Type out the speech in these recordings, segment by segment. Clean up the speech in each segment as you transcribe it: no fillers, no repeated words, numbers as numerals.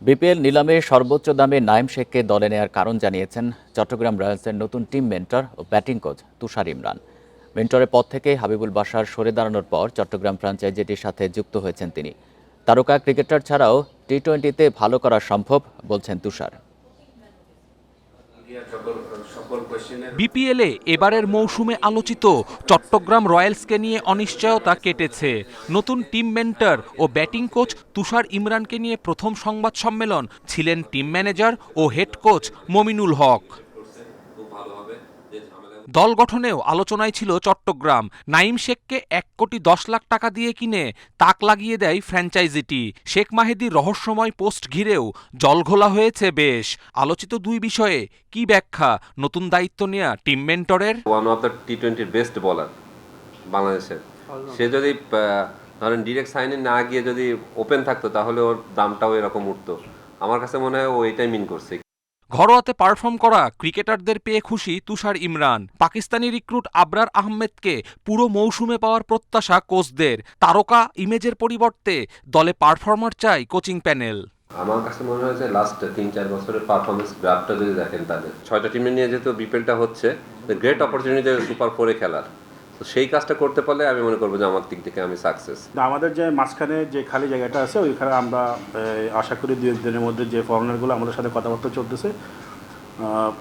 BPL নিলামে সর্বোচ্চ দামে নাইম শেখকে দলে নেয়ার কারণ জানিয়েছেন চট্টগ্রাম রয়্যালসের নতুন টিম মেন্টর ও ব্যাটিং কোচ তুষার ইমরান। মেন্টরের পদ থেকে হাবিবুল বাশার সরে দাঁড়ানোর পর চট্টগ্রাম ফ্র্যাঞ্চাইজিটির সাথে যুক্ত হয়েছেন তিনি। তারকা ক্রিকেটার ছাড়াও টি-20তে ভালো করা সম্ভব বলছেন তুষার। বিপিএলে এবারের মৌসুমে আলোচিত চট্টগ্রাম রয়্যালসকে নিয়ে অনিশ্চয়তা কেটেছে। নতুন টিম মেন্টর ও ব্যাটিং কোচ তুষার ইমরানকে নিয়ে প্রথম সংবাদ সম্মেলন ছিলেন টিম ম্যানেজার ও হেড কোচ মমিনুল হক। দল গঠনেও আলোচনায় ছিল চট্টগ্রাম। নাইম শেখকে 1,10,00,000 টাকা দিয়ে কিনে তাক লাগিয়ে দেয় ফ্র্যাঞ্চাইজিটি। শেখ মাহেদীর রহস্যময় পোস্ট ঘিরেও জলঘোলা হয়েছে বেশ। আলোচিত দুই বিষয়ে কি ব্যাখ্যা নতুন দায়িত্ব নেয়া টিম মেন্টরের? ওয়ান অফ দ্য টি-20 বেস্ট বোলার বাংলাদেশের। সে যদি ধরেন ডিরেক্ট সাইনে না গিয়ে যদি ওপেন থাকতো তাহলে ওর দামটাও এরকম উঠতো। আমার কাছে মনে হয় ও এটাই মিন করছে। ঘরোয়াতে পারফর্ম করা ক্রিকেটারদের পেয়ে খুশি তুষার ইমরান। পাকিস্তানি রিক্রুট আবরার আহমেদকে পুরো মৌসুমে পাওয়ার প্রত্যাশা কোচদের। তারকা ইমেজের পরিবর্তে দলে পারফর্মার চাই কোচিং প্যানেল। আমার কাছে মনে হয় যে লাস্ট 3-4 বছরের পারফরমেন্স গ্রাফটা যদি দেখেন তাদের 6টা টিমে নিয়ে যেহেতু বিপিএলটা হচ্ছে, গ্রেট অপরচুনিটি সুপার 4-এ খেলার। তো সেই কাজটা করতে পারলে আমি মনে করবো যে আমার দিক থেকে আমি সাকসেস। আমাদের যে মাঝখানে যে খালি জায়গাটা আছে ওইখানে আমরা আশা করি 2-1 দিনের মধ্যে যে ফরেনারগুলো আমাদের সাথে কথাবার্তা চলতেছে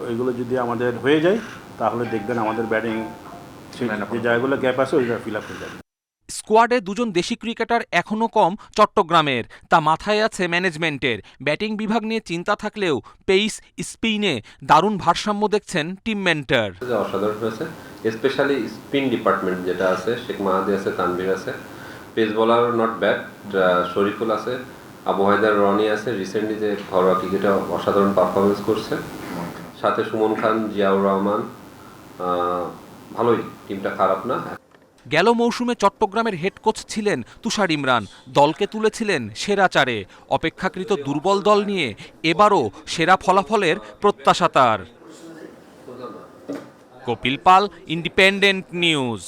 ওইগুলো যদি আমাদের হয়ে যায় তাহলে দেখবেন আমাদের ব্যাটিং যে জায়গাগুলো গ্যাপ আছে ওইগুলো ফিল আপ হয়ে যাবে। স্কোয়াডে দুজন দেশি ক্রিকেটার এখনও কম চট্টগ্রামের, তা মাথায় আছে ম্যানেজমেন্টের। ব্যাটিং বিভাগ নিয়ে চিন্তা থাকলেও পেস স্পিনে দারুণ ভারসাম্য দেখছেন টিম মেন্টর। অসাধারণ হয়েছে, স্পেশালি স্পিন ডিপার্টমেন্ট যেটা আছে, শেখ মাহাদি আছে, তানভীর আছে, pace bowler not bad, Shoriful আছে, আবু হায়দার রনি আছে, রিসেন্টলি যে ঘরোয়া ক্রিকেটে অসাধারণ পারফরমেন্স করছে, সাথে সুমন খান, জিয়াউর রহমান, ভালোই, টিমটা খারাপ না। গেল মৌসুমে চট্টগ্রামের হেড কোচ ছিলেন তুষার ইমরান, দলকে তুলেছিলেন সেরা চারে। অপেক্ষাকৃত দুর্বল দল নিয়ে এবারও সেরা ফলাফলের প্রত্যাশা তার। কপিল পাল, ইন্ডিপেন্ডেন্ট নিউজ।